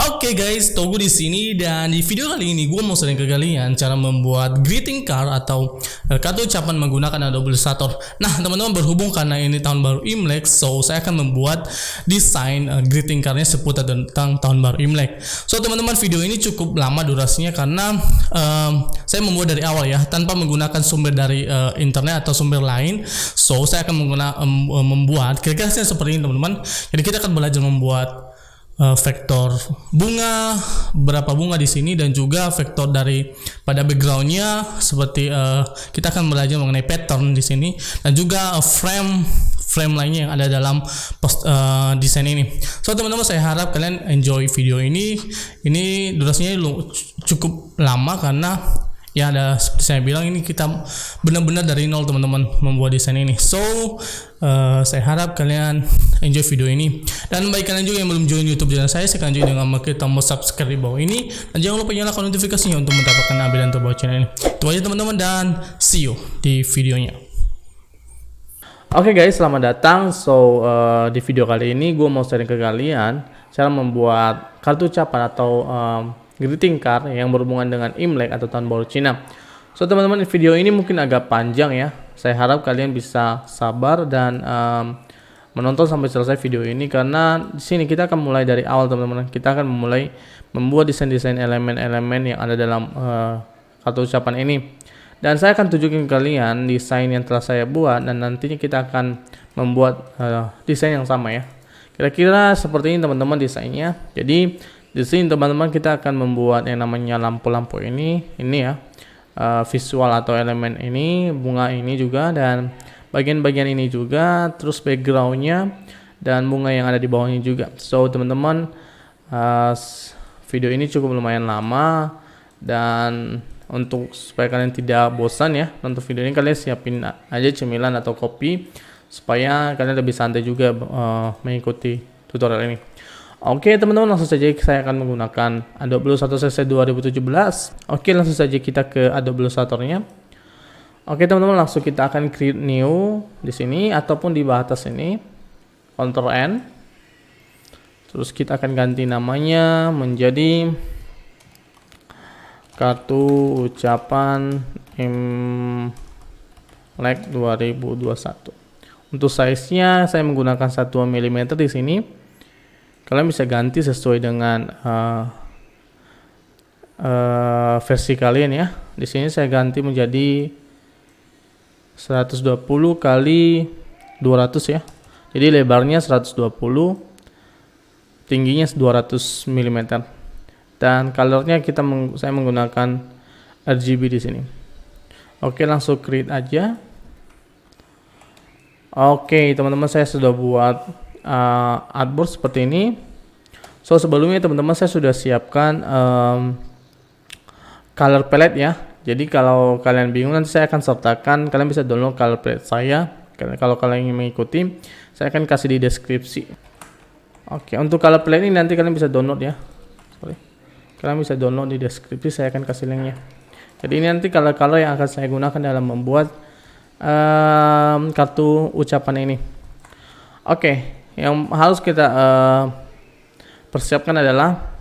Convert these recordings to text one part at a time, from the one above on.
Oke guys, Togu di sini dan di video kali ini gue mau sharing ke kalian cara membuat greeting card atau kartu ucapan menggunakan Adobe Illustrator. Nah, teman-teman, berhubung karena ini tahun baru Imlek, so saya akan membuat desain greeting cardnya seputar tentang tahun baru Imlek. So, teman-teman, video ini cukup lama durasinya karena saya membuat dari awal ya, tanpa menggunakan sumber dari internet atau sumber lain. So, saya akan membuat kira-kira seperti ini, teman-teman. Jadi kita akan belajar membuat vektor bunga, berapa bunga di sini, dan juga vektor dari pada backgroundnya seperti kita akan belajar mengenai pattern di sini dan juga frame lainnya yang ada dalam desain ini. So teman-teman, saya harap kalian enjoy video ini. Ini durasinya cukup lama karena ya ada seperti saya bilang, ini kita benar-benar dari nol teman-teman membuat desain ini. So saya harap kalian enjoy video ini, dan bagi kalian juga yang belum join YouTube channel saya akan join dengan klik tombol subscribe di bawah ini, dan jangan lupa nyalakan notifikasinya untuk mendapatkan update terbaru channel ini. Itu aja teman-teman, dan see you di videonya. Oke guys, selamat datang. So di video kali ini gue mau sharing ke kalian cara membuat kartu ucapan atau greeting card yang berhubungan dengan Imlek atau tahun baru Cina. So teman-teman, video ini mungkin agak panjang ya. Saya harap kalian bisa sabar dan menonton sampai selesai video ini, karena di sini kita akan mulai dari awal teman-teman. Kita akan memulai membuat desain-desain elemen-elemen yang ada dalam kartu ucapan ini. Dan saya akan tunjukin ke kalian desain yang telah saya buat, dan nantinya kita akan membuat desain yang sama ya. Kira-kira seperti ini teman-teman desainnya. Jadi di sini teman-teman kita akan membuat yang namanya lampu-lampu ini ya, visual atau elemen ini, bunga ini juga, dan bagian-bagian ini juga, terus backgroundnya dan bunga yang ada di bawahnya juga. So teman-teman, video ini cukup lumayan lama, dan untuk supaya kalian tidak bosan ya untuk video ini, kalian siapin aja cemilan atau kopi supaya kalian lebih santai juga mengikuti tutorial ini. Oke teman-teman, langsung saja saya akan menggunakan Adobe Illustrator CC 2017. Oke, langsung saja kita ke Adobe Illustrator-nya. Oke teman-teman, langsung kita akan create new di sini ataupun di bawah atas ini, Ctrl N. Terus kita akan ganti namanya menjadi kartu ucapan Imlek 2021. Untuk size-nya saya menggunakan 1 mm di sini. Kalian bisa ganti sesuai dengan versi kalian ya. Di sini saya ganti menjadi 120 kali 200 ya. Jadi lebarnya 120, tingginya 200 mm. Dan colornya saya menggunakan RGB di sini. Oke, langsung create aja. Oke teman-teman, saya sudah buat artboard seperti ini. So sebelumnya teman-teman, saya sudah siapkan color palette ya. Jadi kalau kalian bingung, nanti saya akan sertakan, kalian bisa download color palette saya. Kalau kalian ingin mengikuti, saya akan kasih di deskripsi. Oke, untuk color palette ini nanti kalian bisa download ya. Kalian bisa download di deskripsi, saya akan kasih linknya. Jadi ini nanti color-color yang akan saya gunakan dalam membuat kartu ucapan ini. Oke, yang harus kita persiapkan adalah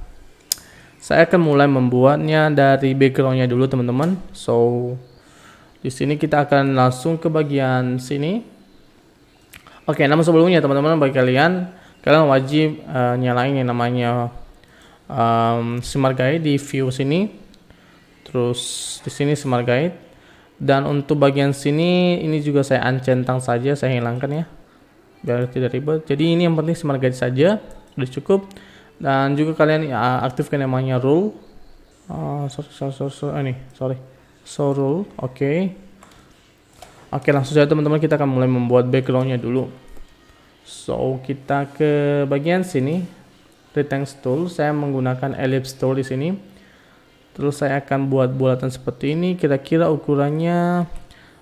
saya akan mulai membuatnya dari backgroundnya dulu teman-teman. So di sini kita akan langsung ke bagian sini. Oke, namun sebelumnya teman-teman, bagi kalian wajib nyalain yang namanya Smart Guide di view sini. Terus di sini Smart Guide, dan untuk bagian sini ini juga saya uncentang saja, saya hilangkan ya biar tidak ribet. Jadi ini yang penting Smart Guide saja sudah cukup, dan juga kalian aktifkan namanya rule. So rule. Oke, langsung saja teman-teman, kita akan mulai membuat backgroundnya dulu. So kita ke bagian sini, rectangle tool, saya menggunakan ellipse tool di sini. Terus saya akan buat bulatan seperti ini, kira-kira ukurannya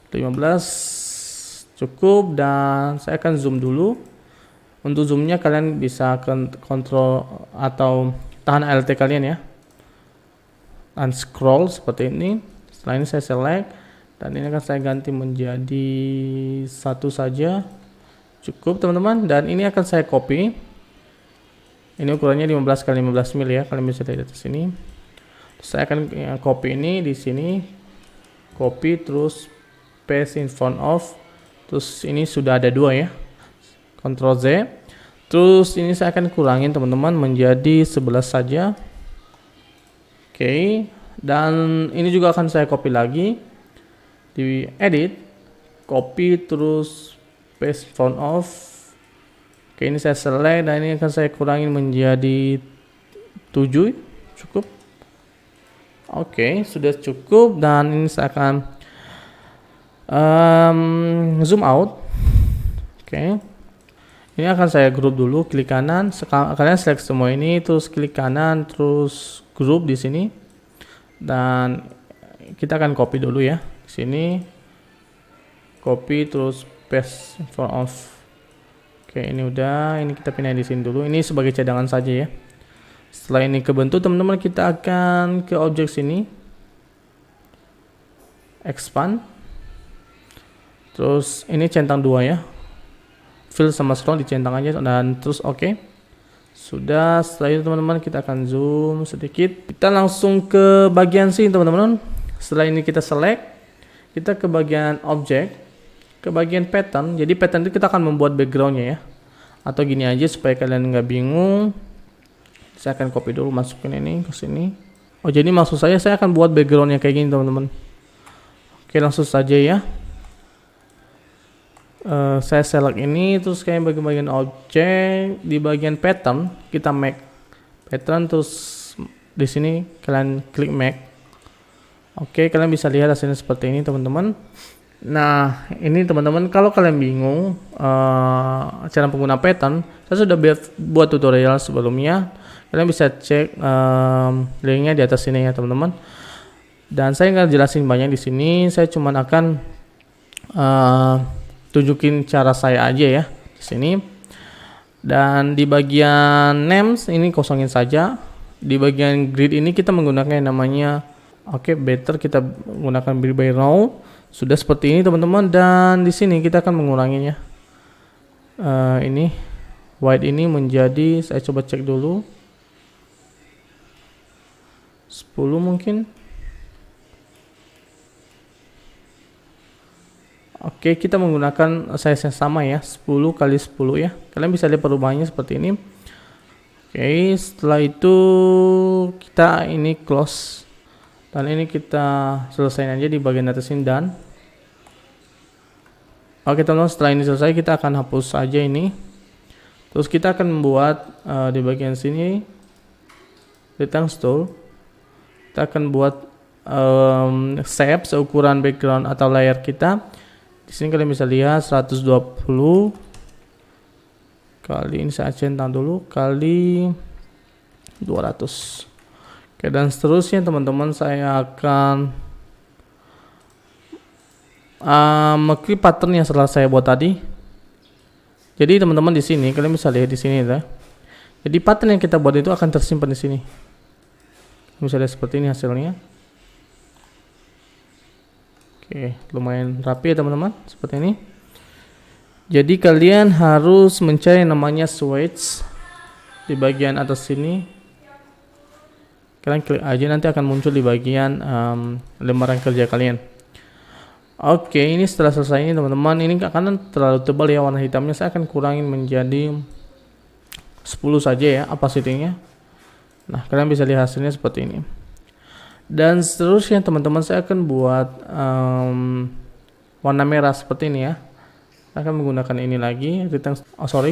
15 cukup, dan saya akan zoom dulu. Untuk zoomnya kalian bisa kontrol atau tahan Alt kalian ya, dan scroll seperti ini. Setelah ini saya select, dan ini akan saya ganti menjadi 1 saja, cukup teman-teman. Dan ini akan saya copy Ini ukurannya 15 kali 15 mili ya, kalian bisa lihat di sini. Saya akan copy ini di sini, copy terus paste in front of, terus ini sudah ada 2 ya, Ctrl Z. Terus ini saya akan kurangin teman-teman menjadi 11 saja. Oke, dan ini juga akan saya copy lagi di edit, copy terus paste in front of. Oke, ini saya select dan ini akan saya kurangin menjadi 7, cukup. Oke, sudah cukup dan ini saya akan zoom out. Oke, ini akan saya group dulu, klik kanan. Kalian select semua ini, terus klik kanan, terus group di sini. Dan kita akan copy dulu ya, di sini. Copy terus paste in front of. Oke, ini udah, ini kita pindah di sini dulu. Ini sebagai cadangan saja ya. Setelah ini kebentuk teman-teman, kita akan ke objek sini, expand, terus ini centang 2 ya, fill sama scroll dicentang aja dan terus oke. Sudah. Setelah itu teman-teman kita akan zoom sedikit, kita langsung ke bagian sini teman-teman. Setelah ini kita select, kita ke bagian objek, ke bagian pattern. Jadi pattern itu kita akan membuat backgroundnya ya, atau gini aja supaya kalian nggak bingung. Saya akan copy dulu, masukin ini ke sini. Oh, jadi maksud saya akan buat backgroundnya kayak gini teman-teman. Oke, langsung saja ya. Saya select ini, terus kayak bagian objek, di bagian pattern kita make pattern, terus di sini kalian klik make. Oke, kalian bisa lihat hasilnya seperti ini teman-teman. Nah, ini teman-teman, kalau kalian bingung cara pengguna pattern, saya sudah buat tutorial sebelumnya. Kalian bisa cek linknya di atas sini ya teman-teman. Dan saya nggak jelasin banyak di sini. Saya cuma akan tunjukin cara saya aja ya di sini. Dan di bagian names ini kosongin saja. Di bagian grid ini kita menggunakan yang namanya better, kita menggunakan grid by row. Sudah seperti ini teman-teman. Dan di sini kita akan menguranginya. Ini white ini menjadi, saya coba cek dulu, 10 mungkin. Oke, kita menggunakan size yang sama ya, 10 kali 10 ya. Kalian bisa lihat perubahannya seperti ini. Oke, setelah itu kita ini close. Dan ini kita selesaiin aja di bagian atas ini dan. Oke teman-teman, setelah ini selesai kita akan hapus saja ini. Terus kita akan membuat di bagian sini rectangle tool. Kita akan buat shape seukuran background atau layer kita. Di sini kalian bisa lihat 120 kali, ini saya centang dulu, kali 200. Oke, dan seterusnya teman-teman, saya akan mengklik pattern yang setelah saya buat tadi. Jadi teman-teman di sini kalian bisa lihat di sini ya. Jadi pattern yang kita buat itu akan tersimpan di sini. Bisa lihat seperti ini hasilnya. Oke, lumayan rapi ya teman-teman, seperti ini. Jadi kalian harus mencari namanya switch di bagian atas sini. Kalian klik aja, nanti akan muncul di bagian lembaran kerja kalian. Oke, ini setelah selesai ini teman-teman, ini karena terlalu tebal ya warna hitamnya, saya akan kurangin menjadi 10 saja ya opacity-nya. Nah, kalian bisa lihat hasilnya seperti ini. Dan seterusnya teman-teman, saya akan buat warna merah seperti ini ya. Saya akan menggunakan ini lagi.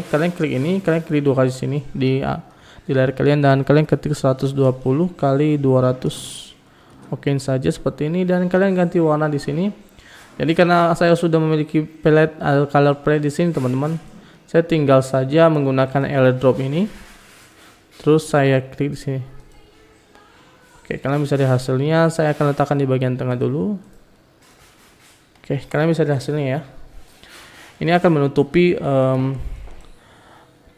Kalian klik ini, kalian klik 2 kali sini di layar kalian dan kalian ketik 120 kali 200. Okein saja seperti ini dan kalian ganti warna di sini. Jadi karena saya sudah memiliki palette color palette di sini teman-teman, saya tinggal saja menggunakan airdrop ini. Terus saya klik di sini. Oke, kalian bisa lihat hasilnya. Saya akan letakkan di bagian tengah dulu. Oke, kalian bisa lihat hasilnya ya. Ini akan menutupi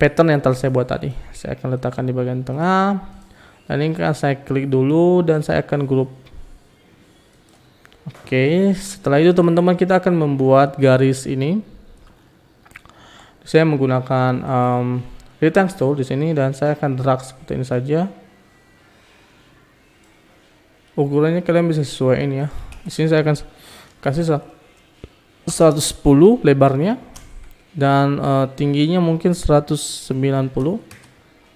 pattern yang telah saya buat tadi. Saya akan letakkan di bagian tengah. Dan ini akan saya klik dulu dan saya akan group. Oke, setelah itu teman-teman kita akan membuat garis ini. Saya menggunakan rectangle tool di sini dan saya akan drag seperti ini saja. Ukurannya kalian bisa sesuaiin ya. Di sini saya akan kasih 110 lebarnya dan tingginya mungkin 190.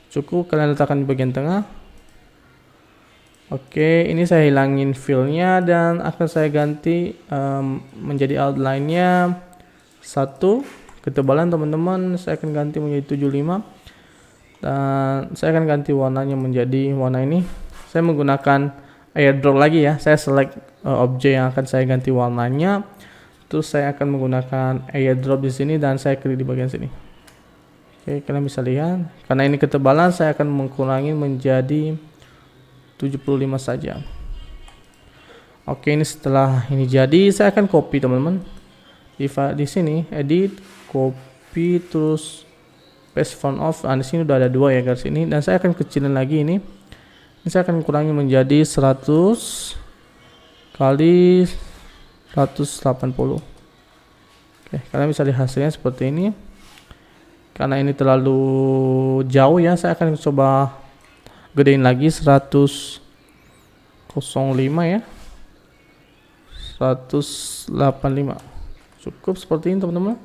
Cukup kalian letakkan di bagian tengah. Oke, ini saya hilangin fill-nya dan akan saya ganti menjadi outline-nya 1. Ketebalan teman-teman saya akan ganti menjadi 75 dan saya akan ganti warnanya menjadi warna ini. Saya menggunakan airdrop lagi ya. Saya select objek yang akan saya ganti warnanya. Terus saya akan menggunakan airdrop di sini dan saya klik di bagian sini. Oke, kalian bisa lihat. Karena ini ketebalan saya akan mengurangi menjadi 75 saja. Oke, ini setelah ini jadi saya akan copy teman-teman. Di sini edit, copy, terus paste font of. Nah, di sini udah ada 2 ya garis ini dan saya akan kecilin lagi ini. Ini saya akan kurangi menjadi 100 kali 180. Oke, kalian bisa lihat hasilnya seperti ini. Karena ini terlalu jauh ya, saya akan coba gedein lagi 105 ya. 185. Cukup seperti ini teman-teman.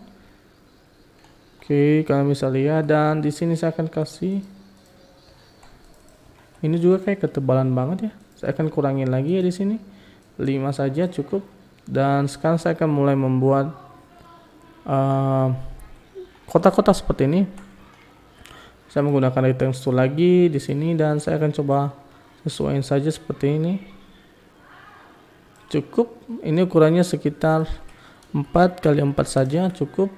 Oke, kalian bisa lihat dan di sini saya akan kasih ini juga kayak ketebalan banget ya. Saya akan kurangin lagi ya di sini. 5 saja cukup. Dan sekarang saya akan mulai membuat kotak-kotak seperti ini. Saya menggunakan rectangle tool lagi di sini dan saya akan coba sesuaikan saja seperti ini. Cukup. Ini ukurannya sekitar 4 kali 4 saja cukup.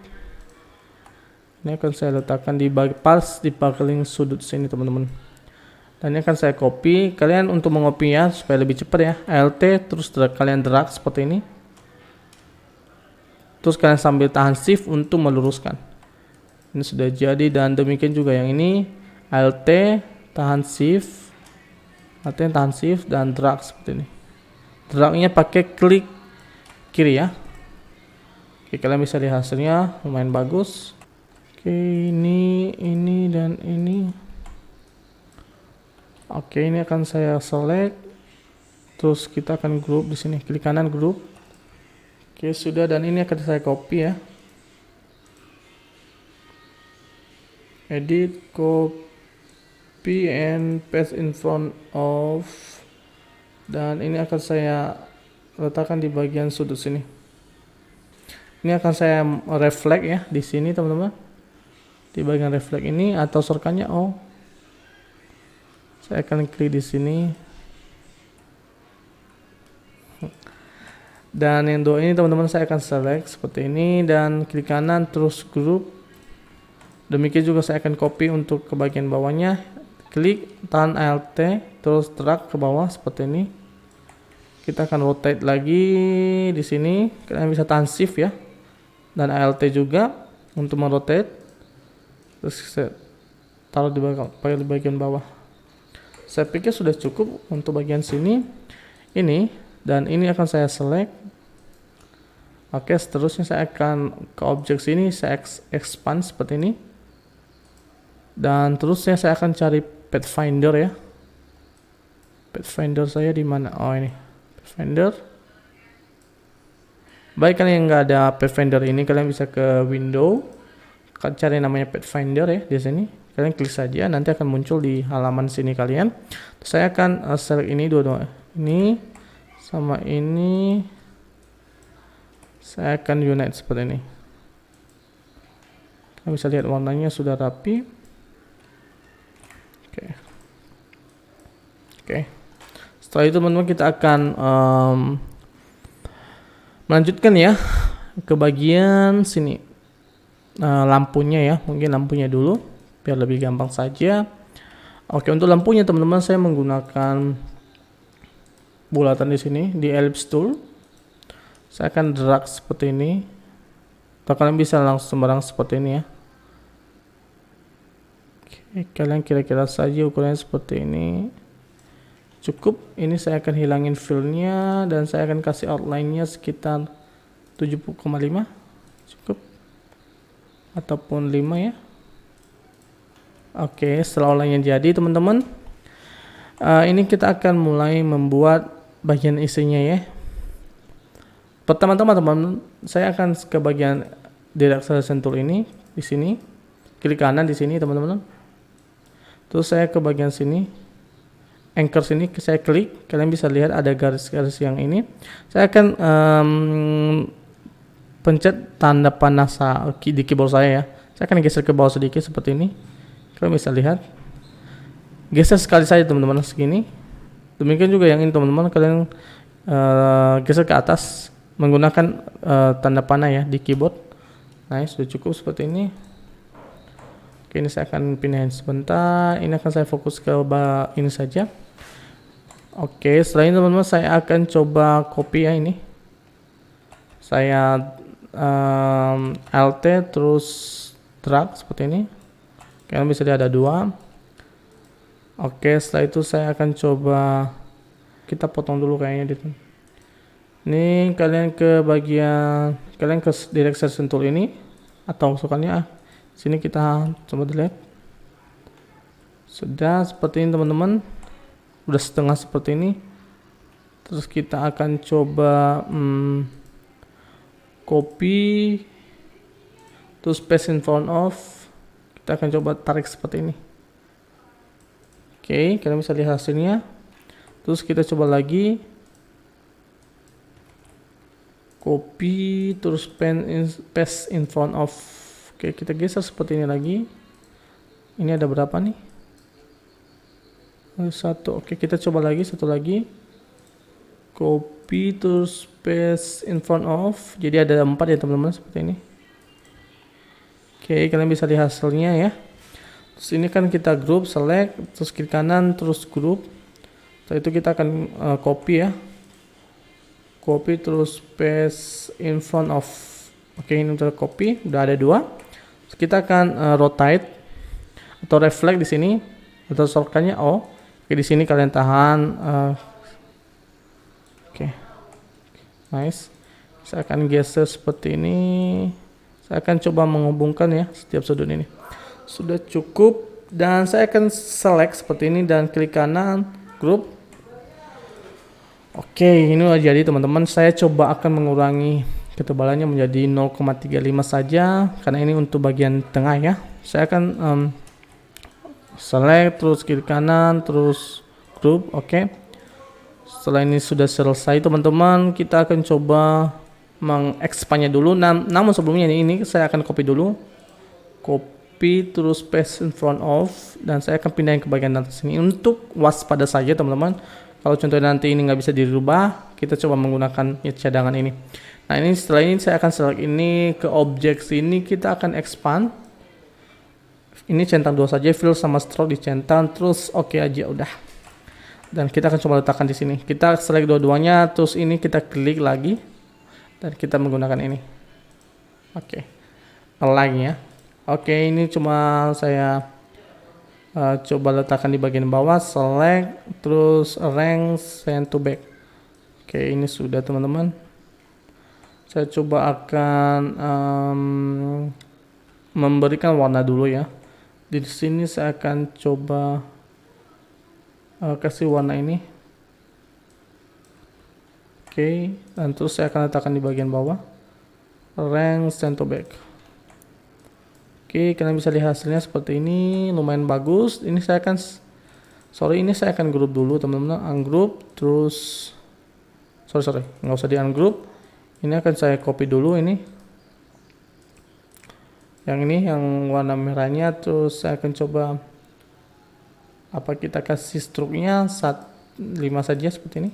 Ini akan saya letakkan di pas di paling sudut sini teman-teman. Dan ini akan saya copy. Kalian untuk mengopi ya supaya lebih cepat ya. Alt terus kalian drag seperti ini. Terus kalian sambil tahan shift untuk meluruskan. Ini sudah jadi dan demikian juga yang ini. Alt tahan shift. Alt tahan shift dan drag seperti ini. Dragnya pakai klik kiri ya. Oke, kalian bisa lihat hasilnya lumayan bagus. Oke, ini dan ini. Oke, ini akan saya select. Terus kita akan group di sini, klik kanan group. Oke, sudah dan ini akan saya copy ya. Edit, copy and paste in front of. Dan ini akan saya letakkan di bagian sudut sini. Ini akan saya reflect ya di sini teman-teman. Di bagian reflect ini atau shortcutnya O. Saya akan klik di sini. Dan yang dua ini teman-teman saya akan select seperti ini dan klik kanan terus group. Demikian juga saya akan copy untuk ke bagian bawahnya. Klik tahan Alt terus drag ke bawah seperti ini. Kita akan rotate lagi di sini. Kalian bisa tahan shift ya. Dan Alt juga untuk merotate. Terus saya taruh di bagian bawah. Saya pikir sudah cukup untuk bagian sini. Ini dan ini akan saya select. Oke, seterusnya saya akan ke objek sini, saya expand seperti ini. Dan terusnya saya akan cari Pathfinder ya. Pathfinder saya di mana? Oh, ini. Pathfinder. Baik, kalian yang nggak ada Pathfinder ini, kalian bisa ke window, cari namanya Pathfinder ya di sini. Kalian klik saja, nanti akan muncul di halaman sini kalian. Saya akan select ini dua-dua. Ini sama ini. Saya akan unite seperti ini. Kalian bisa lihat warnanya sudah rapi. Oke. Setelah itu teman-teman kita akan melanjutkan ya ke bagian sini. Lampunya ya, mungkin lampunya dulu biar lebih gampang saja. Oke, untuk lampunya teman-teman saya menggunakan bulatan di sini di ellipse tool. Saya akan drag seperti ini. Atau kalian bisa langsung sembarang seperti ini ya. Oke, kalian kira-kira saja ukurannya seperti ini. Cukup. Ini saya akan hilangin fill-nya dan saya akan kasih outline-nya sekitar 7,5. Cukup. Ataupun 5 ya. Oke, setelah olahnya jadi teman-teman, ini kita akan mulai membuat bagian isinya ya. Pertama-tama teman-teman, saya akan ke bagian direct selection tool ini di sini, klik kanan di sini teman-teman. Terus saya ke bagian sini, anchor sini, saya klik. Kalian bisa lihat ada garis-garis yang ini. Saya akan pencet tanda panah di keyboard saya ya. Saya akan geser ke bawah sedikit seperti ini. Kalian bisa lihat. Geser sekali saja teman-teman segini. Demikian juga yang ini teman-teman, kalian geser ke atas menggunakan tanda panah ya di keyboard. Nah, sudah cukup seperti ini. Oke, ini saya akan pindahin sebentar. Ini akan saya fokus ke ini saja. Oke, setelah ini teman-teman saya akan coba copy ya ini. Saya Alt terus drag seperti ini. Kalian bisa lihat ada 2. Oke, setelah itu saya akan coba, kita potong dulu kayaknya gitu. Ini kalian ke bagian, kalian ke direct selection tool ini atau masukkannya sini, kita coba delete. Sudah seperti ini teman-teman, udah setengah seperti ini. Terus kita akan coba copy, terus paste in front of. Kita akan coba tarik seperti ini. Oke, kalian bisa lihat hasilnya. Terus kita coba lagi copy, terus paste in front of. Oke, kita geser seperti ini lagi. Ini ada berapa nih? 1. Oke, kita coba lagi, satu lagi. Copy, terus paste in front of. Jadi ada 4 ya teman-teman, seperti ini. Oke, kalian bisa lihat hasilnya ya. Terus ini kan kita group, select, terus klik kanan, terus group. Setelah itu kita akan copy ya. Copy terus paste in front of. Oke, ini udah copy, udah ada 2. Terus kita akan rotate atau reflect di sini, atau shortcutnya O. Oke, di sini kalian tahan. Oke, nice. Saya akan geser seperti ini. Saya akan coba menghubungkan ya setiap sudut ini. Sudah cukup, dan saya akan select seperti ini dan klik kanan, group. Oke, ini udah jadi teman-teman. Saya coba akan mengurangi ketebalannya menjadi 0,35 saja karena ini untuk bagian tengah ya. Saya akan select, terus klik kanan, terus group. Oke. Setelah ini sudah selesai teman-teman, kita akan coba mengekspandnya dulu. Namun sebelumnya ini saya akan copy dulu. Copy terus paste in front of, dan saya akan pindahin ke bagian atas ini untuk waspada saja teman-teman. Kalau contohnya nanti ini nggak bisa dirubah, kita coba menggunakan cadangan ini. Nah, ini setelah ini saya akan select ini ke objek sini, kita akan expand. Ini centang 2 saja, fill sama stroke dicentang, terus oke aja udah. Dan kita akan coba letakkan di sini. Kita select dua-duanya, terus ini kita klik lagi dan kita menggunakan ini. Oke. Align ya. Oke, ini cuma saya coba letakkan di bagian bawah, select, terus rank, send to back. Oke, ini sudah teman-teman. Saya coba akan memberikan warna dulu ya. Di sini saya akan coba kasih warna ini. Oke, dan terus saya akan letakkan di bagian bawah, rank, send to back. Oke, kalian bisa lihat hasilnya seperti ini, lumayan bagus. Ini saya akan, ini saya akan group dulu teman-teman, ungroup, terus, nggak usah di ungroup. Ini akan saya copy dulu ini, yang warna merahnya, terus saya akan coba, kita kasih struknya 5 saja seperti ini.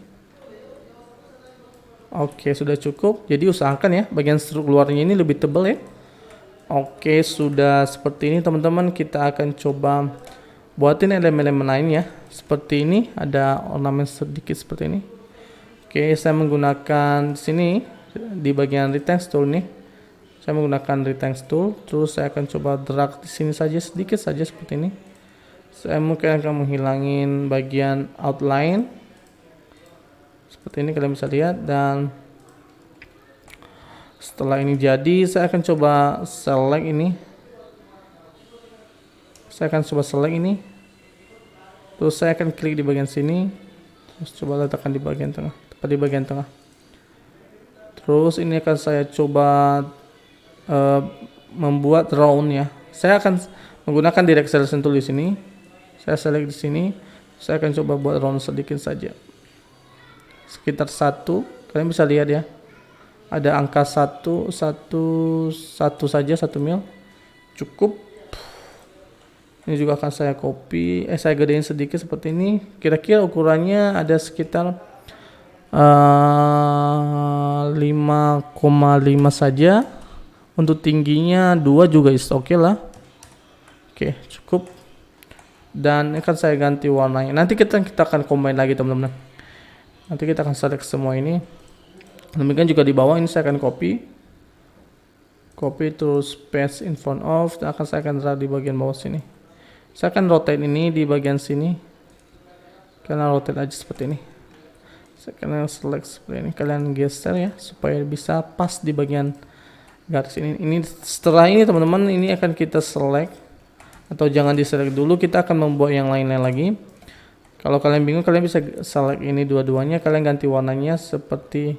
Oke, sudah cukup. Jadi usahakan ya, bagian struk luarnya ini lebih tebal ya. Oke, sudah seperti ini teman-teman. Kita akan coba buatin elemen-elemen lainnya. Seperti ini, ada ornamen sedikit seperti ini. Oke, saya menggunakan di sini di bagian rectangle tool nih. Saya menggunakan rectangle tool, terus saya akan coba drag di sini saja sedikit saja seperti ini. Saya mungkin akan menghilangin bagian outline. Seperti ini kalian bisa lihat, dan setelah ini jadi, saya akan coba select ini. Saya akan coba select ini. Terus saya akan klik di bagian sini. Terus coba letakkan di bagian tengah, tepat di bagian tengah. Terus ini akan saya coba membuat round ya. Saya akan menggunakan direct selection tool di sini. Saya select di sini. Saya akan coba buat round sedikit saja. Sekitar 1. Kalian bisa lihat ya. Ada angka 1 saja 1 mil. Cukup. Ini juga akan saya copy. Saya gedein sedikit seperti ini. Kira-kira ukurannya ada sekitar 5,5 saja. Untuk tingginya 2 juga is oke lah. Oke, cukup. Dan akan saya ganti warnanya. Nanti kita akan combine lagi teman-teman. Nanti kita akan select semua ini. Demikian juga di bawah ini saya akan copy terus paste in front of. Dan saya akan drag di bagian bawah sini. Saya akan rotate ini di bagian sini. Kalian rotate aja seperti ini. Saya akan select seperti ini. Kalian geser ya supaya bisa pas di bagian garis ini. Setelah ini teman-teman, ini akan kita select, atau jangan di select dulu, kita akan membuat yang lain-lain lagi. Kalau kalian bingung, kalian bisa select ini dua-duanya, kalian ganti warnanya seperti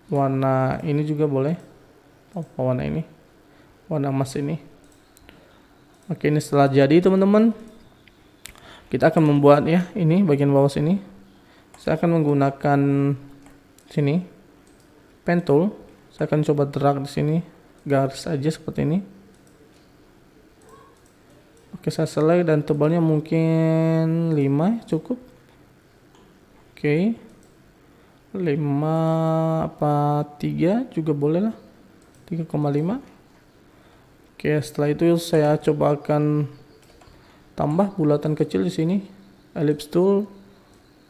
warna ini juga boleh. Warna ini, warna emas ini. Oke, ini setelah jadi teman-teman, kita akan membuat ya ini bagian bawah sini. Saya akan menggunakan sini pen tool. Saya akan coba drag di sini, garis aja seperti ini. Oke, saya select dan tebalnya mungkin 5 cukup. Oke. 5 apa 3 juga boleh lah. 3,5. Oke, setelah itu saya coba akan tambah bulatan kecil di sini. Ellipse tool.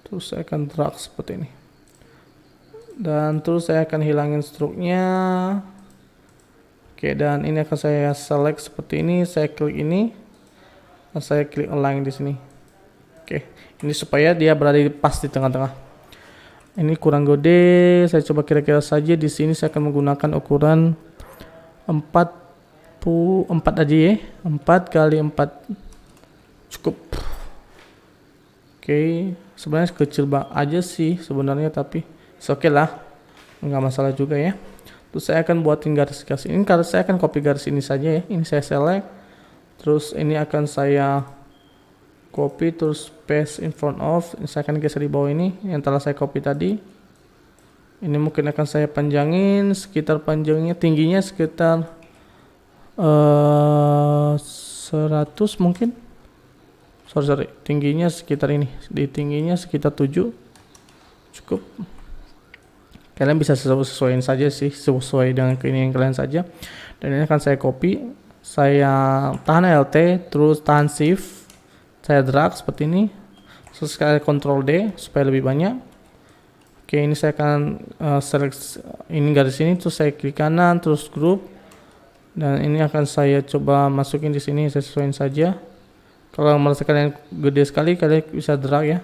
Terus saya akan drag seperti ini. Dan terus saya akan hilangin stroke-nya. Oke, dan ini akan saya select seperti ini. Saya klik ini. Dan saya klik align di sini. Oke, ini supaya dia berada pas di tengah-tengah. Ini kurang gede. Saya coba kira-kira saja di sini saya akan menggunakan ukuran 4 aja ya. 4 kali 4 cukup. Oke, sebenarnya kecil aja sih sebenarnya, tapi oke lah, nggak masalah juga ya. Terus saya akan buatin garis-garis ini. Kalau saya akan copy garis ini saja ya. Ini saya select. Terus ini akan saya copy terus paste in front of. Saya akan geser di bawah ini yang telah saya copy tadi. Ini mungkin akan saya panjangin, sekitar panjangnya tingginya sekitar 100 mungkin. Sorry, tingginya sekitar ini. Di tingginya sekitar 7. Cukup. Kalian bisa sesuaiin saja sih, sesuai dengan keinginan kalian saja. Dan ini akan saya copy, saya tahan Alt, terus tahan Shift, saya drag seperti ini. Terus saya Ctrl D supaya lebih banyak. Oke, ini saya akan select ini garis ini, terus saya klik kanan, terus group. Dan ini akan saya coba masukin di sini, saya sesuaiin saja. Kalau merasa kalian gede sekali, kalian bisa drag ya.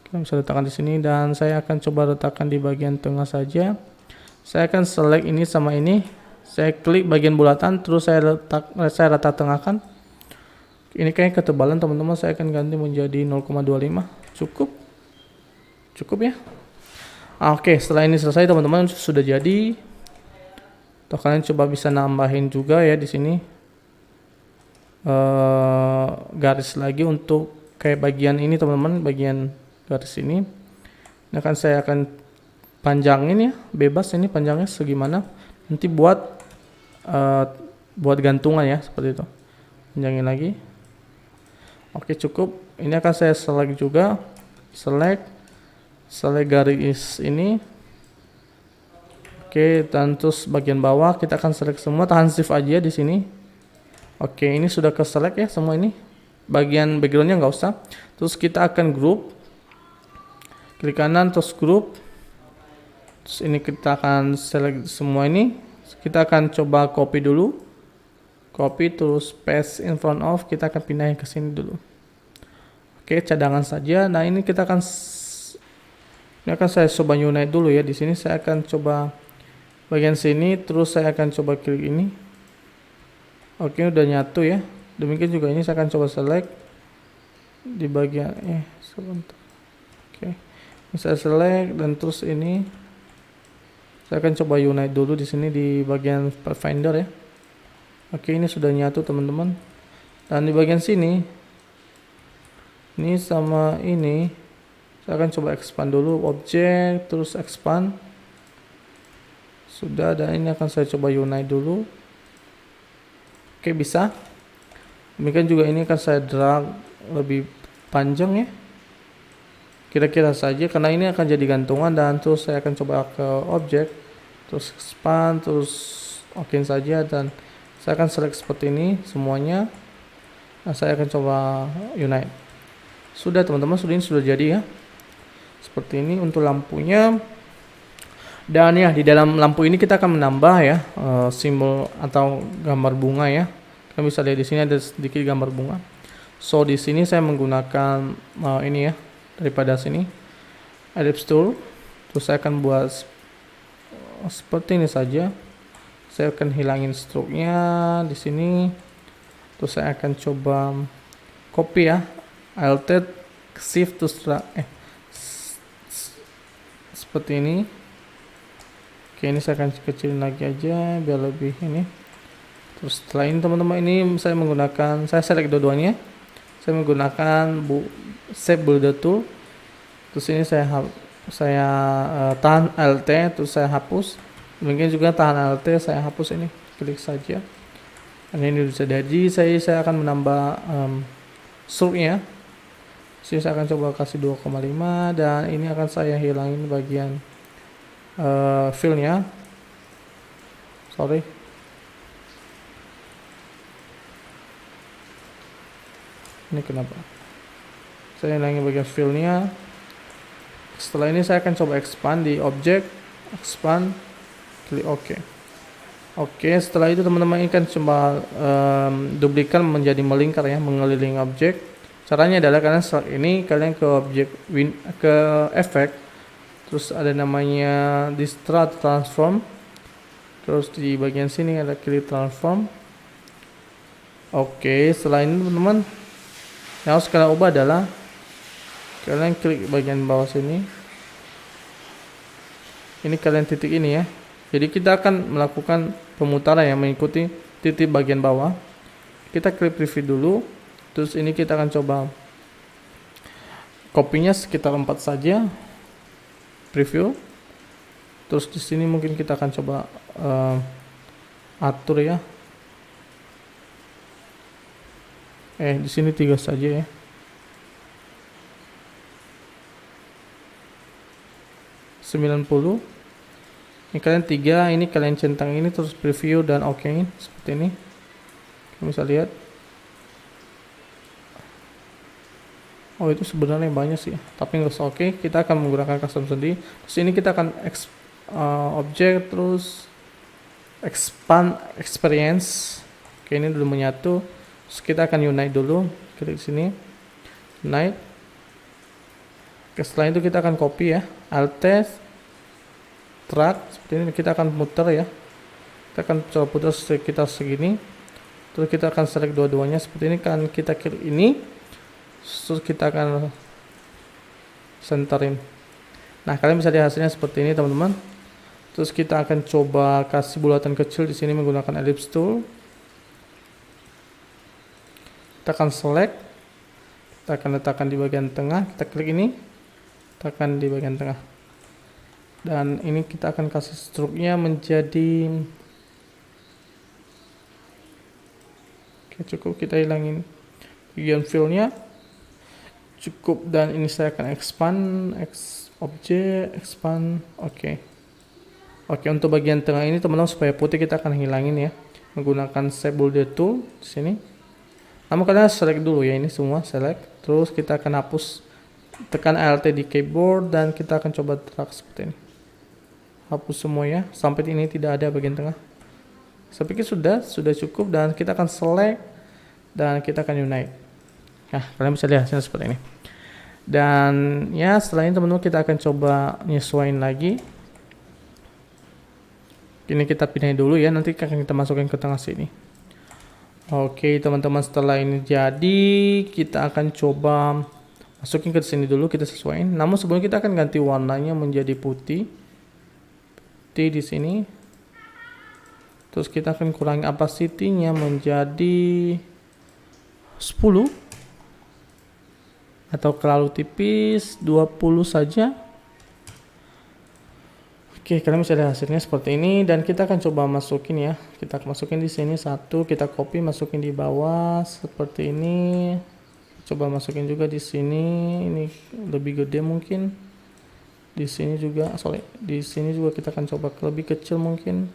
Kalian bisa letakkan di sini, dan saya akan coba letakkan di bagian tengah saja. Saya akan select ini sama ini. Saya klik bagian bulatan, terus saya rata tengahkan. Ini kayak ketebalan teman-teman, saya akan ganti menjadi 0,25. Cukup ya. Oke, setelah ini selesai teman-teman, sudah jadi. Atau kalian coba bisa nambahin juga ya di sini. Garis lagi untuk kayak bagian ini teman-teman, bagian garis ini. Ini saya akan panjangin ya, bebas ini panjangnya segimana. Nanti buat gantungan ya, seperti itu. Panjangin lagi. Oke, cukup. Ini akan saya select juga. Select garis ini. Oke, dan terus bagian bawah kita akan select semua, tahan shift aja di sini. Oke, ini sudah ke select ya semua ini. Bagian backgroundnya nggak usah. Terus kita akan group. Klik kanan terus group. Terus ini kita akan select semua ini. Kita akan coba copy dulu. Copy terus paste in front of. Kita akan pindahin ke sini dulu. Oke, cadangan saja. Nah, ini kita akan saya coba unite dulu ya. Di sini saya akan coba bagian sini, terus saya akan coba klik ini. Oke, udah nyatu ya. Demikian juga ini saya akan coba select di bagian sebentar. Oke, ini saya select dan terus ini saya akan coba unite dulu di sini di bagian Pathfinder ya. Oke, ini sudah nyatu teman-teman. Dan di bagian sini ini sama ini saya akan coba expand dulu objek, terus expand. Sudah, dan ini akan saya coba unite dulu. Oke, bisa. Demikian juga ini akan saya drag lebih panjang ya. Kira-kira saja karena ini akan jadi gantungan, dan terus saya akan coba ke objek, terus expand, terus oke saja, dan saya akan select seperti ini semuanya. Nah, saya akan coba unite. Sudah teman-teman, ini sudah jadi ya. Seperti ini untuk lampunya. Dan ya, di dalam lampu ini kita akan menambah ya simbol atau gambar bunga ya. Kalian bisa lihat di sini ada sedikit gambar bunga. So di sini saya menggunakan ini ya, daripada sini ellipse tool. Terus saya akan buat seperti ini saja. Saya akan hilangin stroke-nya di sini. Terus saya akan coba copy ya, Alt Shift terus seperti ini. Oke, ini saya akan kecilin lagi aja biar lebih ini. Terus setelah ini teman-teman, ini saya select dua-duanya. Saya menggunakan Shape Builder Tool. Terus ini saya tahan Alt, terus saya hapus. Mungkin juga tahan Alt, saya hapus ini. Klik saja. Dan ini sudah jadi. Saya akan menambah stroke-nya. Sini saya akan coba kasih 2,5, dan ini akan saya hilangin bagian fill-nya. Sorry. Ini kenapa? Saya hilangin bagian fill-nya. Setelah ini saya akan coba expand di objek, expand, klik OK. Oke, setelah itu teman-teman ini kan coba duplikan menjadi melingkar ya, mengelilingi objek. Caranya adalah kalian setelah ini kalian ke objek ke efek. Terus ada namanya Distort Transform. Terus di bagian sini ada klik Transform. Oke, setelah ini teman-teman, yang harus kalian ubah adalah kalian klik bagian bawah sini. Ini kalian titik ini ya. Jadi kita akan melakukan pemutaran yang mengikuti titik bagian bawah. Kita klik preview dulu. Terus ini kita akan coba kopinya sekitar 4 saja. Preview. Terus di sini mungkin kita akan coba atur ya. Di sini 3 saja ya. Ini kalian 3, ini kalian centang ini, terus preview dan oke seperti ini. Kalian bisa lihat. Oh, itu sebenarnya banyak sih, tapi nggak usah. Oke, kita akan menggunakan custom sendiri. Terus ini kita akan objek, terus expand experience. Oke, ini dulu menyatu. Terus kita akan unite dulu. Klik sini, unite. Oke, setelah itu kita akan copy ya, Alt drag seperti ini. Kita akan muter ya. Kita akan coba putar sekitar segini. Terus kita akan select dua-duanya seperti ini. Kan kita klik ini. Terus kita akan centerin. Nah, kalian bisa lihat hasilnya seperti ini teman-teman. Terus kita akan coba kasih bulatan kecil di sini menggunakan ellipse tool. Kita akan select. Kita akan letakkan di bagian tengah. Kita klik ini. Tekan di bagian tengah. Dan ini kita akan kasih stroke-nya menjadi, oke, cukup kita hilangin bagian fill-nya. Cukup, dan ini saya akan expand objek, expand. Oke, untuk bagian tengah ini teman-teman supaya putih kita akan hilangin ya menggunakan Shape Builder Tool di sini. Namun kalian select dulu ya, ini semua select. Terus kita akan hapus, tekan Alt di keyboard, dan kita akan coba drag seperti ini. Hapus semua ya, sampai ini tidak ada bagian tengah. Saya pikir sudah cukup, dan kita akan select dan kita akan unite. Nah, kalian bisa lihat hasilnya seperti ini. Dan ya, setelah ini teman-teman kita akan coba nyesuaiin lagi. Ini kita pindahin dulu ya, nanti akan kita masukin ke tengah sini. Oke teman-teman, setelah ini jadi kita akan coba masukin ke sini dulu, kita sesuaiin. Namun sebelum kita akan ganti warnanya menjadi putih. Putih di sini. Terus kita akan kurangi opacity-nya menjadi 10 atau terlalu tipis 20 saja. Oke, kalian bisa lihat hasilnya seperti ini dan kita akan coba masukin ya. Kita masukin di sini satu, kita copy masukin di bawah seperti ini. Coba masukin juga di sini, ini lebih gede mungkin. Di sini juga, di sini juga kita akan coba lebih kecil mungkin.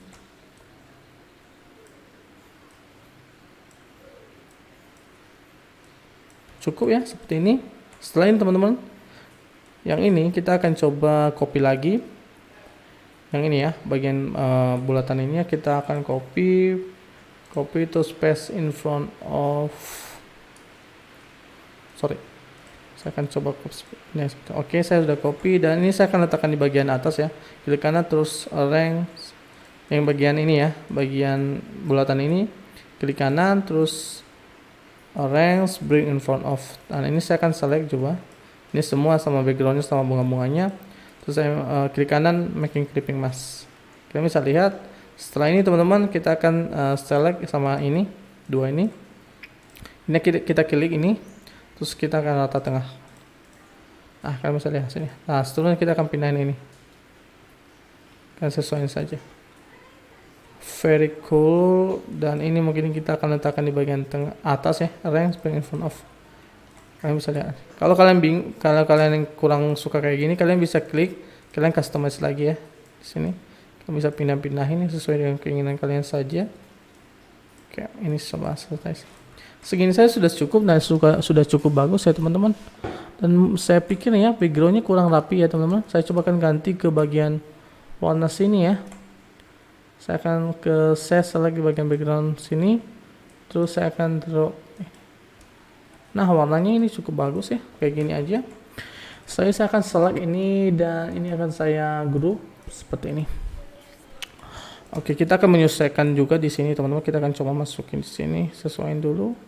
Cukup ya seperti ini. Setelah ini teman-teman, yang ini kita akan coba copy lagi. Yang ini ya, bagian bulatan ini ya, kita akan copy to space in front of, saya akan coba ini. Oke, saya sudah copy dan ini saya akan letakkan di bagian atas ya. Klik kanan terus arrange yang bagian ini ya, bagian bulatan ini, klik kanan terus arrange bring in front of. Nah ini saya akan select coba, ini semua sama backgroundnya sama bunga-bunganya. Terus saya klik kanan making clipping mask. Kalian bisa lihat setelah ini teman-teman, kita akan select sama ini dua ini kita klik ini, terus kita akan rata tengah. Nah kalian bisa lihat sini. Nah seterusnya kita akan pindahin ini, kalian sesuaikan saja. Very cool. Dan ini mungkin kita akan letakkan di bagian tengah atas ya, arrange bring in front of. Kalian bisa lihat. Kalau kalian kalau kalian yang kurang suka kayak gini, kalian bisa klik, kalian customize lagi ya di sini. Kalian bisa pindah-pindahin sesuai dengan keinginan kalian saja. Oke, ini coba selesai. Segini saya sudah cukup dan sudah cukup bagus ya teman-teman. Dan saya pikir ya backgroundnya kurang rapi ya teman-teman. Saya coba akan ganti ke bagian warna sini ya. Saya akan ke select di bagian background sini. Terus saya akan draw. Nah warnanya ini cukup bagus ya, kayak gini aja. Saya akan select ini dan ini akan saya group seperti ini. Oke, kita akan menyesuaikan juga di sini teman-teman. Kita akan coba masukin di sini, sesuaiin dulu.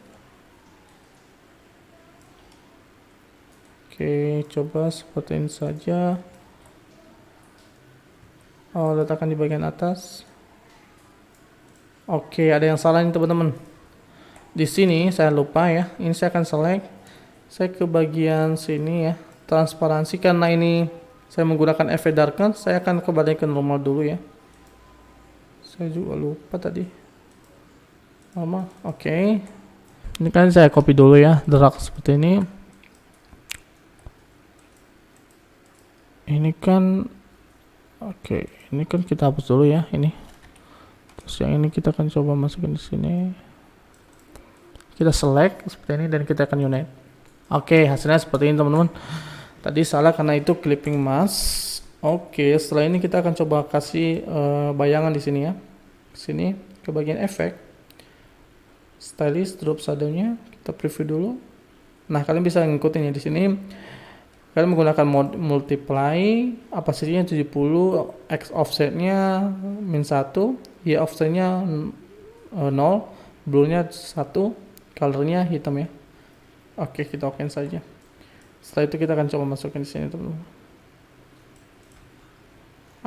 Oke, coba seperti ini saja. Oh, letakkan di bagian atas. Oke, ada yang salah nih teman-teman. Di sini saya lupa ya. Ini saya akan select. Saya ke bagian sini ya, transparansi. Karena ini saya menggunakan efek darken, saya akan kembali ke normal dulu ya. Saya juga lupa tadi. Normal. Oke. Ini kan saya copy dulu ya, drag seperti ini. Ini kan ini kan kita hapus dulu ya ini. Terus yang ini kita akan coba masukin di sini. Kita select seperti ini dan kita akan unite. Oke, hasilnya seperti ini teman-teman. Tadi salah karena itu clipping mask. Oke, setelah ini kita akan coba kasih bayangan di sini ya. Sini ke bagian efek, stylish, drop shadownya kita preview dulu. Nah kalian bisa ngikutin ya di sini. Kalian menggunakan mode multiply, opacity-nya 70, x offsetnya -1, y offsetnya 0, blue-nya 1, colornya hitam ya. Oke, kita okein saja. Setelah itu kita akan coba masukin di sini teman-teman.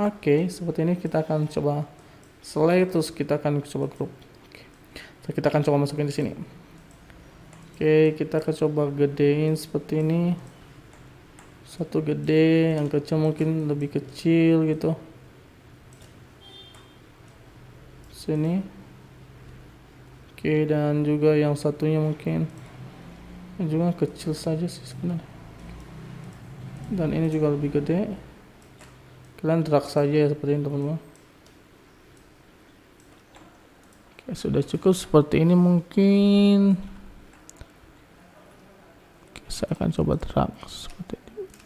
Oke, seperti ini kita akan coba select, terus kita akan coba group. Oke. Kita akan coba masukin di sini. Oke, kita akan coba gedein seperti ini. Satu gede, yang kecil mungkin lebih kecil gitu. Sini. Oke, dan juga yang satunya mungkin juga kecil saja sih sebenarnya. Dan ini juga lebih gede. Kalian drag saja ya seperti ini teman-teman. Oke, sudah cukup seperti ini mungkin. Oke, saya akan coba drag seperti ini.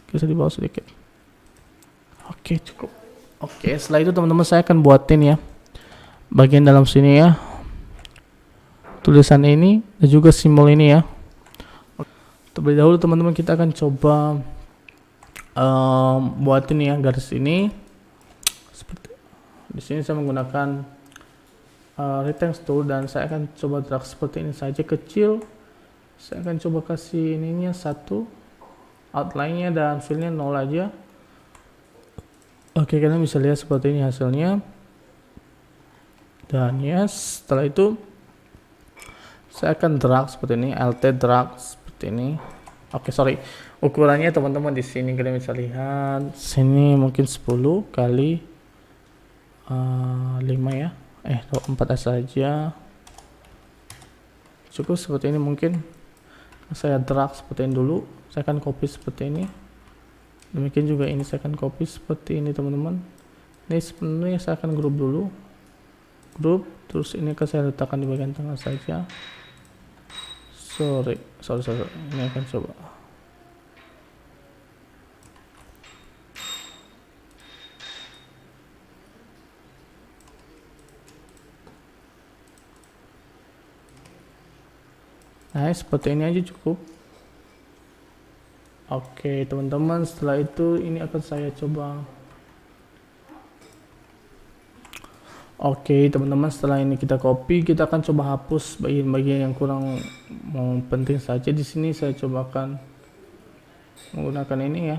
Bisa di bawah sedikit. Oke, cukup. Oke, setelah itu teman-teman saya akan buatin ya bagian dalam sini ya, tulisan ini dan juga simbol ini ya. Terlebih dahulu teman-teman kita akan coba buatin ya garis ini. Seperti di sini saya menggunakan rectangle tool dan saya akan coba drag seperti ini saja kecil. Saya akan coba kasih ininya 1, outline-nya dan fill-nya 0 aja. Oke, kalian bisa lihat seperti ini hasilnya. Dan yes, setelah itu saya akan drag seperti ini, Alt drag seperti ini. Oke, sorry. Ukurannya teman-teman di sini kalian bisa lihat. Sini mungkin 10 kali 5 ya. 4 saja. Cukup seperti ini mungkin. Saya drag seperti ini dulu. Saya akan copy seperti ini. Demikian juga ini saya akan copy seperti ini teman-teman. Ini sebenarnya saya akan group dulu. Group, terus ini akan saya letakkan di bagian tengah saja. Sorry. Ini akan coba. Nah, seperti ini aja cukup. Oke, teman-teman, setelah itu ini akan saya coba. Oke, teman-teman, setelah ini kita copy, kita akan coba hapus bagian-bagian yang kurang penting saja. Di sini saya cobakan menggunakan ini ya.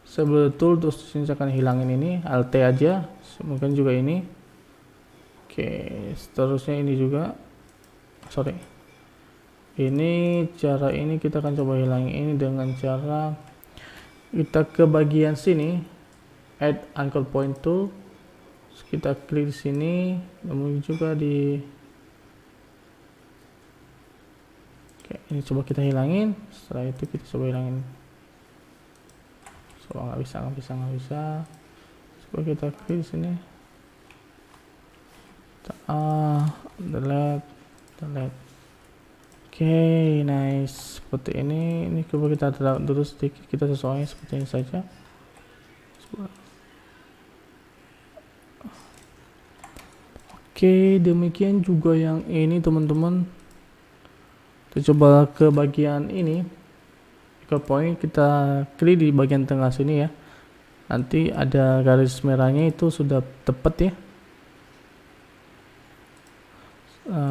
Saya betul terus di sini saya akan hilangin ini, Alt aja. Mungkin juga ini. Oke, seterusnya ini juga. Sorry. Ini cara ini kita akan coba hilangin ini dengan cara kita ke bagian sini, add anchor point tool. Kita klik di sini, kemudian juga di oke, ini coba kita hilangin. Setelah itu kita coba hilangin. Coba nggak bisa. Coba kita klik di sini. Delete. Oke, nice. Seperti ini. Ini coba kita drag dulu sedikit, kita sesuaikan seperti ini saja. Oke, demikian juga yang ini teman-teman. Kita coba ke bagian ini. Ke point kita klik di bagian tengah sini ya. Nanti ada garis merahnya itu sudah tepat ya.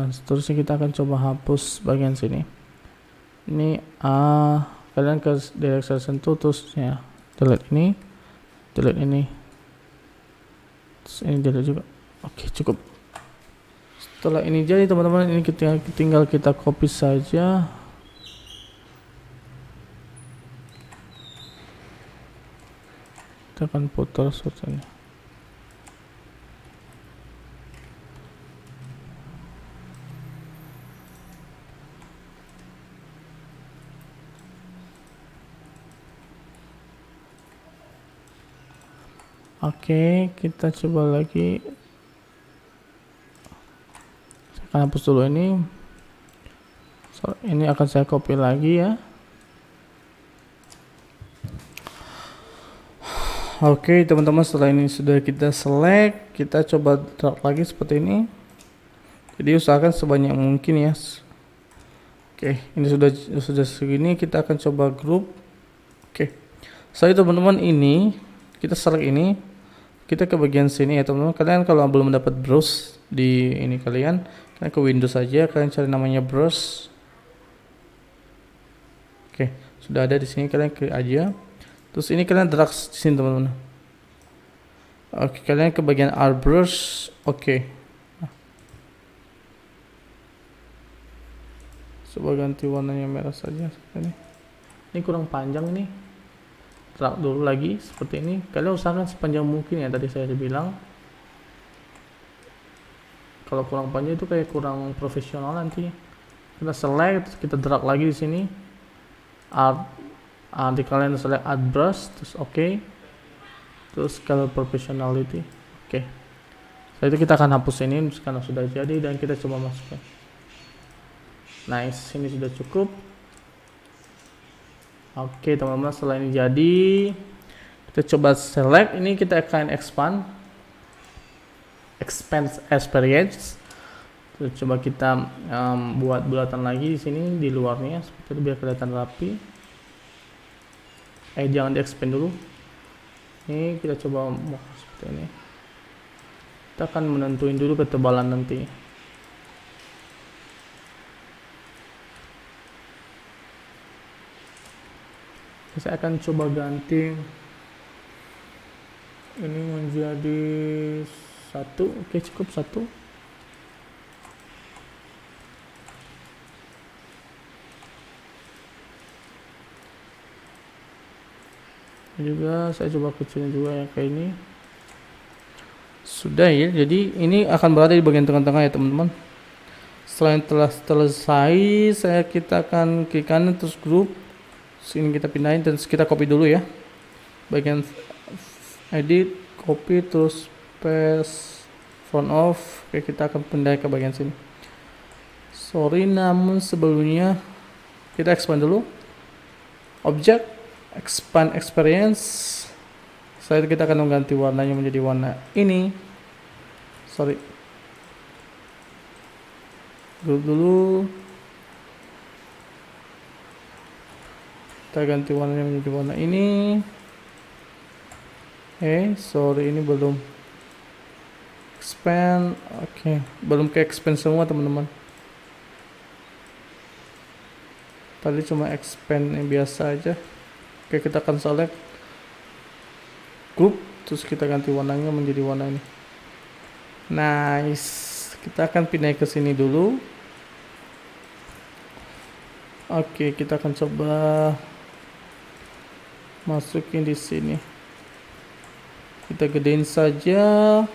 Seterusnya kita akan coba hapus bagian sini. Ini kalian ke direct selection tool terus ya. Delete ini. Terus ini delete juga. Oke, cukup. Setelah ini jadi teman-teman, ini tinggal kita copy saja. Kita akan putar seperti ini. Oke, kita coba lagi. Saya akan hapus dulu ini. Ini akan saya copy lagi ya. Oke, teman-teman, setelah ini sudah kita select, kita coba drag lagi seperti ini. Jadi usahakan sebanyak mungkin ya. Oke, ini sudah segini, kita akan coba group. Oke. Setelah itu teman-teman, ini kita select ini. Kita ke bagian sini ya teman-teman. Kalian kalau belum dapat brush di ini kalian ke Windows saja, kalian cari namanya brush. Oke, sudah ada di sini, kalian klik aja. Terus ini kalian drag di sini teman-teman. Oke, kalian ke bagian art brush. Oke. Coba ganti warnanya merah saja seperti ini. Ini kurang panjang ini. Drag dulu lagi seperti ini. Kalian usahakan sepanjang mungkin ya, tadi saya bilang. Kalau kurang panjang itu kayak kurang profesional nanti. Kita select, kita drag lagi di sini. Nanti kalian select art brush, terus oke. Terus color professionality. Oke. Setelah itu kita akan hapus ini karena sudah jadi dan kita coba masukkan. Nice, ini sudah cukup. Oke teman-teman, setelah ini jadi, kita coba select. Ini kita akan expand experience. Terus coba kita buat bulatan lagi di sini di luarnya seperti itu biar kelihatan rapi. Jangan di expand dulu. Ini kita coba seperti ini. Kita akan menentuin dulu ketebalan nanti. Saya akan coba ganti ini menjadi 1. Oke, cukup 1. Juga saya coba kecilin juga ya kayak ini. Sudah ya, jadi ini akan berada di bagian tengah-tengah ya teman-teman. Setelah telah selesai, kita akan klik kanan terus grup. Sini kita pindahin dan kita copy dulu ya. Bagian edit, copy terus paste front off. Oke, kita akan pindah ke bagian sini. Sorry, namun sebelumnya kita expand dulu. Object, expand experience. Setelah itu kita akan mengganti warnanya menjadi warna ini. Sorry. Grup dulu. Kita ganti warnanya menjadi warna ini. Sorry, ini belum expand. Oke, belum ke expand semua teman-teman. Tadi cuma expand yang biasa aja. Oke, kita akan select group, terus kita ganti warnanya menjadi warna ini. Nice. Kita akan pindah ke sini dulu. Oke, kita akan coba masukin di sini. Kita gedein saja.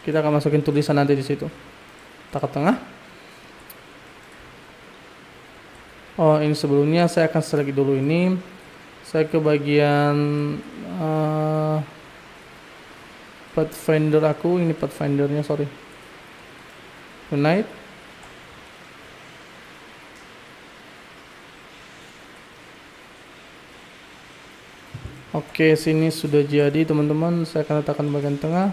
Kita akan masukin tulisan nanti di situ. Kita ke tengah. Oh, ini sebelumnya saya akan select dulu ini. Saya ke bagian Pathfinder aku. Ini Pathfindernya, sorry. Unite. Oke, sini sudah jadi teman-teman. Saya akan letakkan bagian tengah.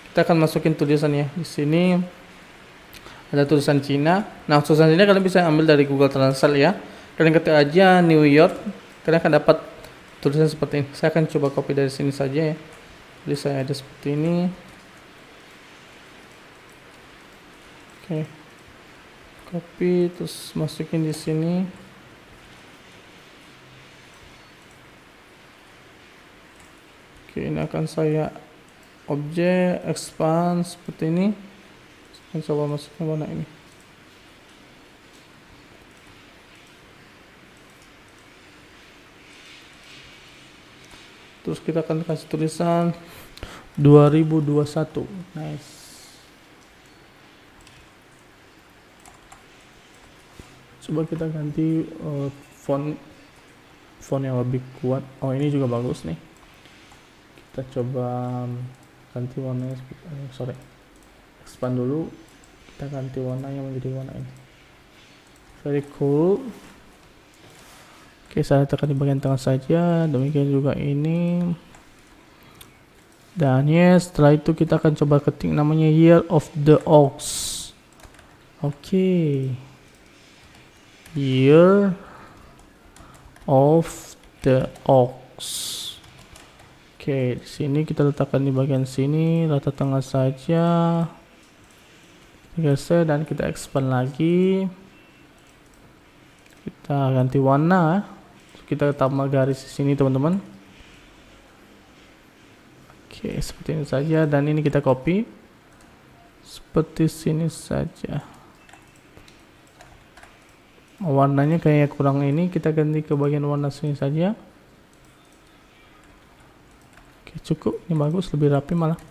Kita akan masukin tulisannya. Di sini ada tulisan Cina. Nah, tulisan Cina kalian bisa ambil dari Google Translate ya. Kalian ketik aja New York, kalian akan dapat tulisan seperti ini. Saya akan coba copy dari sini saja ya. Jadi saya ada seperti ini. Oke. Copy terus masukin di sini. Oke, ini akan saya objek expand seperti ini. Saya coba masukkan warna ini. Terus kita akan kasih tulisan 2021. Nice. Coba kita ganti font yang lebih kuat. Oh, ini juga bagus nih. Kita coba ganti warnanya seperti ini. Sorry, expand dulu. Kita ganti warnanya menjadi warna ini. Very cool. Oke, saya tekan di bagian tengah saja. Demikian juga ini. Dan ya, setelah itu kita akan coba ketik namanya Year of the Ox. Oke. Year of the Ox. Oke, di sini kita letakkan di bagian sini, rata tengah saja. Kita geser dan kita expand lagi. Kita ganti warna. Kita tambah garis di sini, teman-teman. Oke, seperti ini saja dan ini kita copy. Seperti sini saja. Warnanya kayak kurang ini, kita ganti ke bagian warna sini saja. Oke, cukup, ini bagus, lebih rapi malah.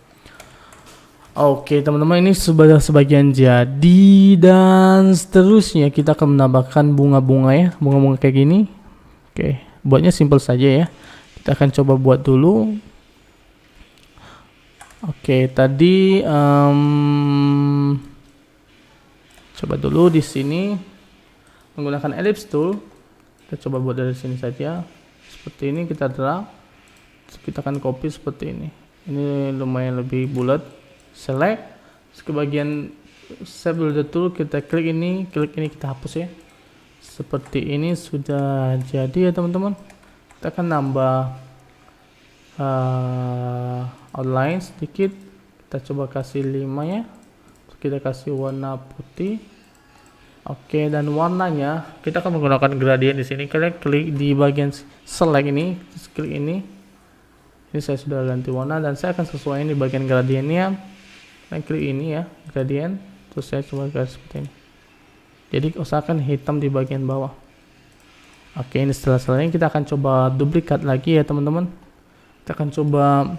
Oke, teman-teman, ini sudah sebagian jadi dan seterusnya kita akan menambahkan bunga-bunga ya, bunga-bunga kayak gini. Oke, buatnya simple saja ya. Kita akan coba buat dulu. Oke, tadi coba dulu di sini menggunakan ellipse tool. Kita coba buat dari sini saja. Seperti ini kita drag. Kita akan copy seperti ini. Ini lumayan lebih bulat. Select. Ke bagian save builder tool kita klik ini kita hapus ya. Seperti ini sudah jadi ya teman-teman. Kita akan nambah outline sedikit. Kita coba kasih 5 ya. Terus kita kasih warna putih. Oke, dan warnanya kita akan menggunakan gradient di sini. Kalian klik di bagian select ini, terus klik ini. Ini saya sudah ganti warna dan saya akan sesuaikan di bagian gradientnya. Dan klik ini ya, gradient. Terus saya coba garis seperti ini. Jadi usahakan hitam di bagian bawah. Oke, ini setelah selesai kita akan coba duplikat lagi ya teman-teman. Kita akan coba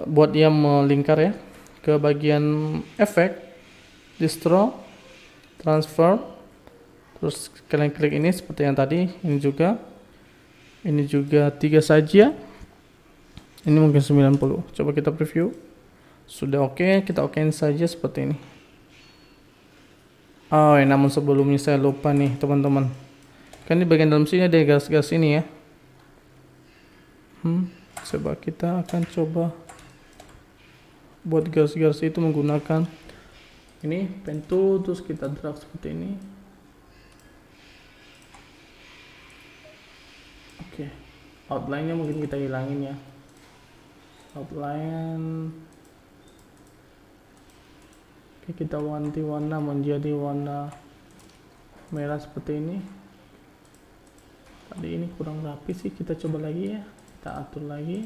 buat dia melingkar ya ke bagian efek, distro, transfer. Terus kalian klik ini seperti yang tadi. Ini juga 3 saja. Ini mungkin 90. Coba kita preview. Sudah oke, kita okein saja seperti ini. Oh, namun sebelumnya saya lupa nih teman-teman. Kan di bagian dalam sini ada gas-gas ini ya. Coba kita akan coba buat gas-gas itu menggunakan ini pen tool, terus kita drag seperti ini. Oke, outline-nya mungkin kita hilangin ya. Outline. Oke, kita ganti warna menjadi warna merah seperti ini. Tadi ini kurang rapi sih, kita coba lagi ya. Kita atur lagi.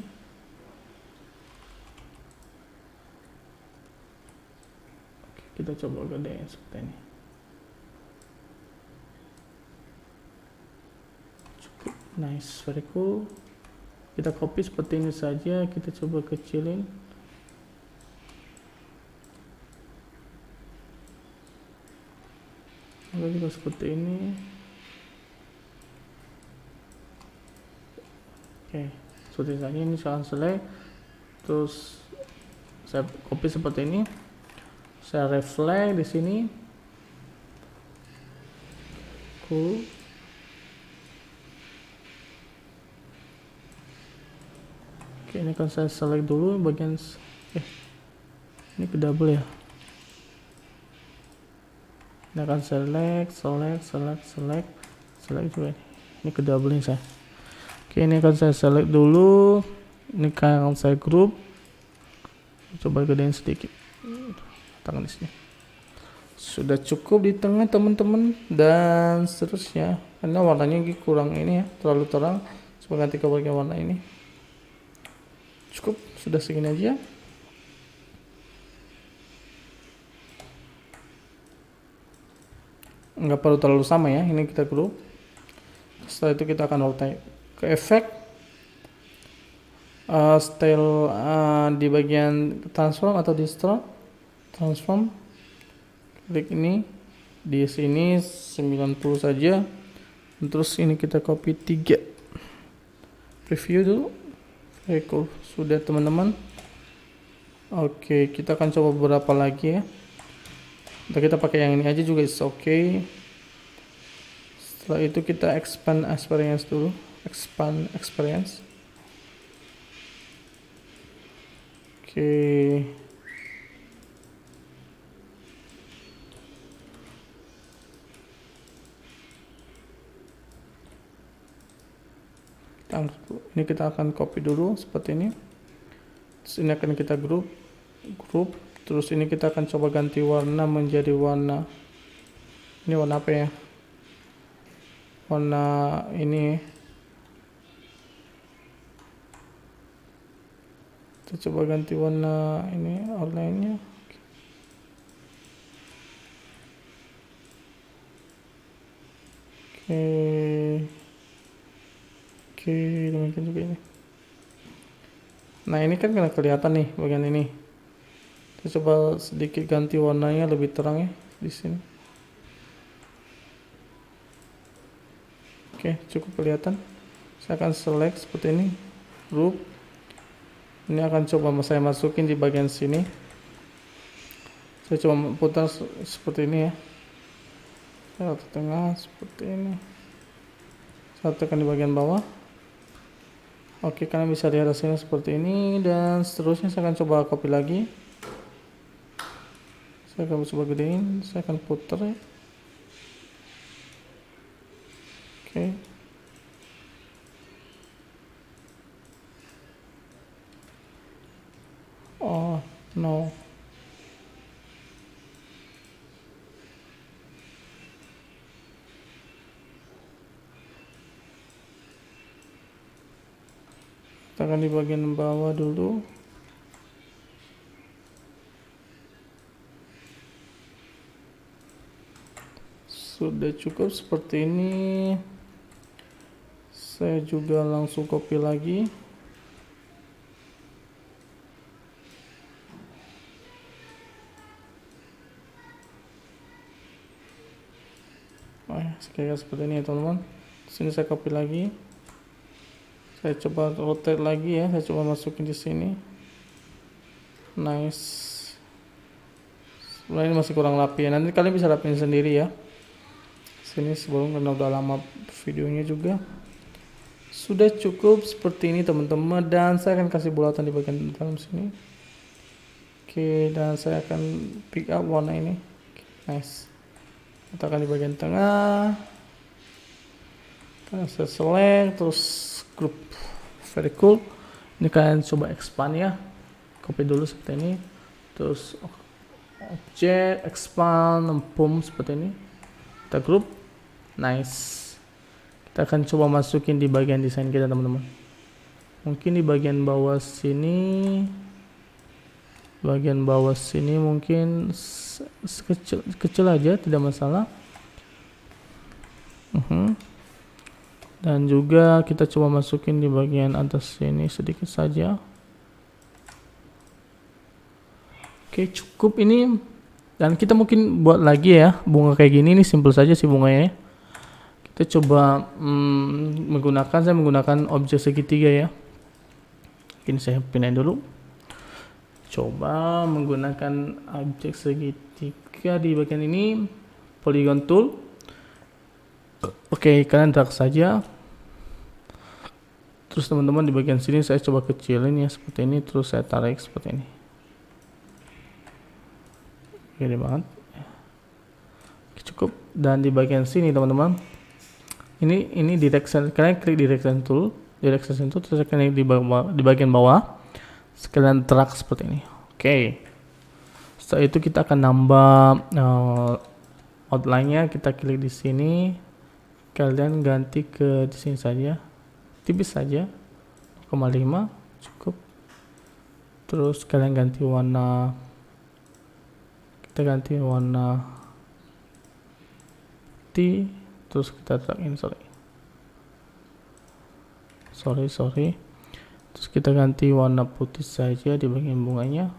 Oke, kita coba gedein seperti ini. Cukup nice, very cool. Kita copy seperti ini saja, kita coba kecilin. Lalu juga seperti ini. Oke, seperti saja ini saya select, terus saya copy seperti ini, saya reflect di sini, cool. Oke, ini kan saya select dulu bagian, ini ke double ya. Ini akan select juga ini ke double ini saya. Oke, ini akan saya select dulu. Ini akan saya group. Coba gedein sedikit. Tangan di sini. Sudah cukup di tengah teman-teman, dan seterusnya. Karena warnanya kurang ini ya, terlalu terang. Coba ganti ke bagian warna ini. Cukup, sudah segini aja. Nggak perlu terlalu sama ya, ini kita group. Setelah itu kita akan rotate ke efek, style di bagian transform atau distro, transform, klik ini di sini 90 saja. Terus ini kita copy 3, preview dulu. Very cool, sudah teman-teman. Oke, kita akan coba beberapa lagi ya. Kita pakai yang ini aja juga is okay. Setelah itu kita expand experience dulu, expand experience. Oke. Ini kita akan copy dulu seperti ini. Terus ini akan kita group. Terus ini kita akan coba ganti warna menjadi warna, ini warna apa ya, warna ini. Kita coba ganti warna ini, outline-nya. Oke, demikian juga ini. Nah, ini kan kena kelihatan nih bagian ini. Kita coba sedikit ganti warnanya lebih terang ya di sini. Oke, cukup kelihatan. Saya akan select seperti ini, group. Ini akan coba saya masukin di bagian sini. Saya coba putar seperti ini ya. Saya ke tengah seperti ini. Saya tekan di bagian bawah. Oke, kalian bisa lihat hasilnya seperti ini, dan seterusnya saya akan coba copy lagi. Saya akan coba gedein, saya akan putar ya. Oke. Oh, No. Tekan di bagian bawah dulu. Sudah cukup seperti ini. Saya juga langsung copy lagi. Oh ya, kayak seperti ini ya teman-teman. Sini saya copy lagi. Saya coba rotate lagi ya. Saya coba masukin di sini. Nice. Sebenarnya ini masih kurang rapi ya. Nanti kalian bisa rapiin sendiri ya. Sini sebelum, karena udah lama videonya juga. Sudah cukup seperti ini teman-teman, dan saya akan kasih bulatan di bagian dalam sini. Oke, dan saya akan pick up warna ini. Nice. Letakkan di bagian tengah. Saya select, terus group. Very cool. Ini kalian coba expand ya. Copy dulu seperti ini. Terus object, expand, boom seperti ini. Kita group. Nice. Kita akan coba masukin di bagian desain kita teman-teman. Mungkin di bagian bawah sini. Bagian bawah sini mungkin kecil aja, tidak masalah. Dan juga kita coba masukin di bagian atas sini sedikit saja. Oke, cukup ini. Dan kita mungkin buat lagi ya bunga kayak gini. Ini simple saja sih bunganya. Kita coba saya menggunakan objek segitiga ya. Mungkin saya pindahin dulu. Coba menggunakan objek segitiga di bagian ini, polygon tool. Oke, kalian drag saja. Terus teman-teman di bagian sini saya coba kecilin ya seperti ini, terus saya tarik seperti ini. Gede banget. Cukup. Dan di bagian sini teman-teman, ini direction, kalian klik direction tool, terus kalian di bagian bawah sekalian drag seperti ini. Oke. Setelah itu kita akan nambah outline-nya. Kita klik di sini, kalian ganti ke di sini saja, tipis saja, 0,5 cukup. Terus kalian ganti warna, kita ganti warna T. Terus kita drag in, sorry. Terus kita ganti warna putih saja di bagian bunganya.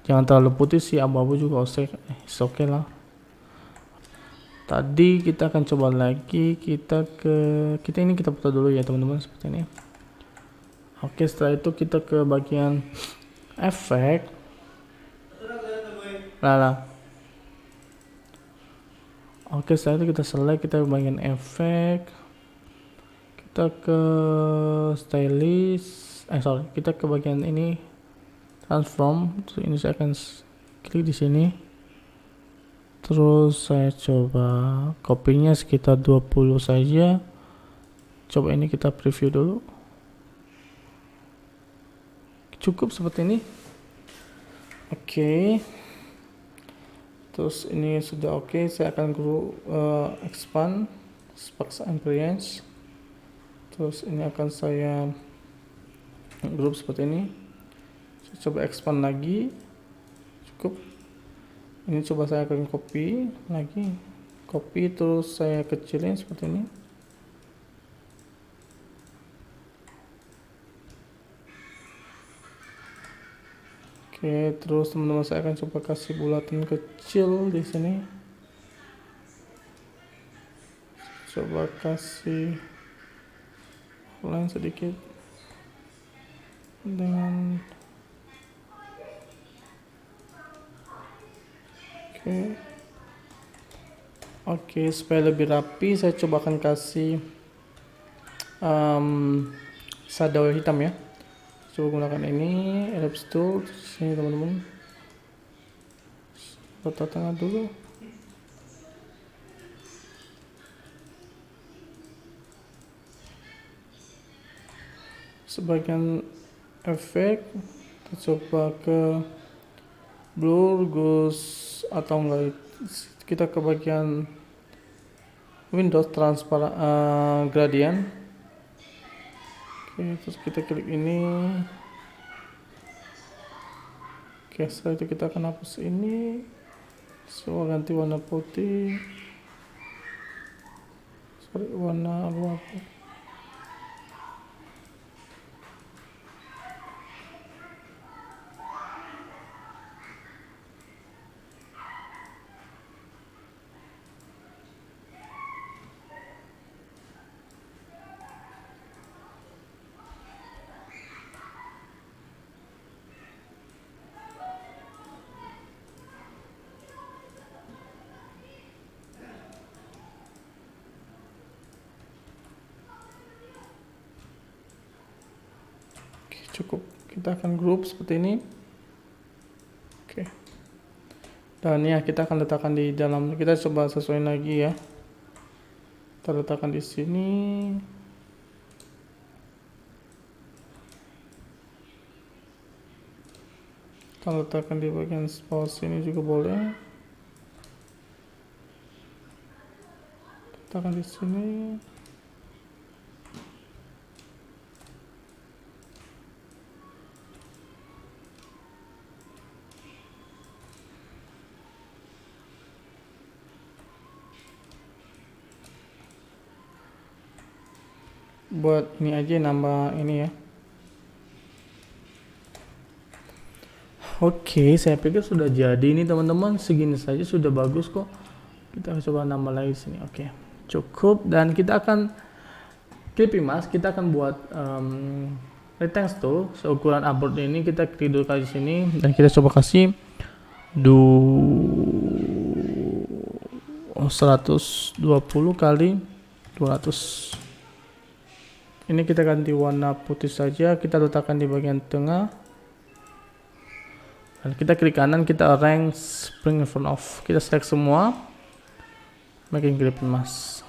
Jangan terlalu putih sih, abu-abu juga oke lah. Tadi kita akan coba lagi, kita putar dulu ya teman-teman seperti ini. Oke, setelah itu kita ke bagian efek. Oke, setelah itu kita select, kita ke bagian efek, kita ke stylist, kita ke bagian ini transform. Terus ini saya akan klik di sini, terus saya coba copy-nya sekitar 20 saja. Coba ini kita preview dulu. Cukup seperti ini. Oke. Terus ini sudah oke. Saya akan expand sparks appearance. Terus ini akan saya group seperti ini. Saya coba expand lagi. Cukup. Ini coba saya akan copy lagi. Copy, terus saya kecilin seperti ini. Oke, terus teman-teman saya akan coba kasih bulatan kecil di sini. Coba kasih line sedikit dengan oke, supaya lebih rapi saya coba akan kasih shadow hitam ya. Coba gunakan ini ellipse tool sini teman-teman. Rata tengah dulu. Sebagian efek Kita coba ke blur, ghost, atau enggak kita ke bagian Windows transparan gradient. Oke, terus kita klik ini. Oke, setelah itu kita akan hapus ini. So, ganti warna putih. Sorry, warna abu-abu. Cukup, kita akan group seperti ini. Oke, dan ya kita akan letakkan di dalam. Kita coba sesuaiin lagi ya. Kita letakkan di sini. Kita letakkan di bagian bawah sini juga boleh. Letakkan di sini. Buat ini aja, nambah ini ya. Oke, saya pikir sudah jadi ini teman-teman. Segini saja sudah bagus kok. Kita coba nambah lagi sini. Oke, cukup. Dan kita akan clipping mask. Kita akan buat rectangle tool seukuran upward ini. Kita klik dulu di sini dan kita coba kasih 120 kali 200. Ini kita ganti warna putih saja, kita letakkan di bagian tengah. Dan kita klik kanan, kita arrange spring in front of. Kita select semua. Making clipping mask.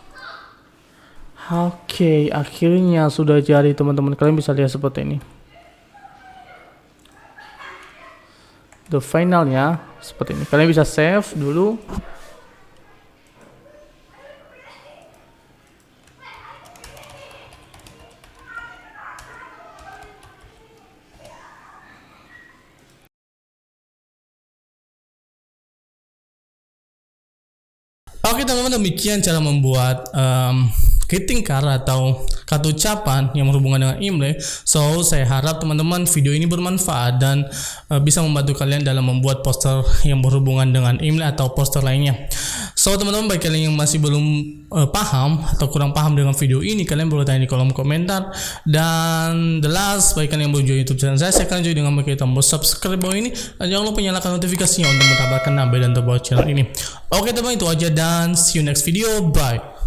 Oke, akhirnya sudah jadi teman-teman. Kalian bisa lihat seperti ini. The finalnya seperti ini. Kalian bisa save dulu. Oke teman-teman, demikian cara membuat greeting card atau kartu ucapan yang berhubungan dengan Imlek. So saya harap teman-teman video ini bermanfaat dan bisa membantu kalian dalam membuat poster yang berhubungan dengan Imlek atau poster lainnya. So teman-teman, bagi kalian yang masih belum paham atau kurang paham dengan video ini, kalian boleh tanya di kolom komentar. Dan the last, bagi kalian yang baru join YouTube channel saya kalian join dengan klik tombol subscribe bawah ini dan jangan lupa nyalakan notifikasinya untuk mendapatkan update dan terbaru channel ini. Oke teman, itu aja dan see you next video. Bye.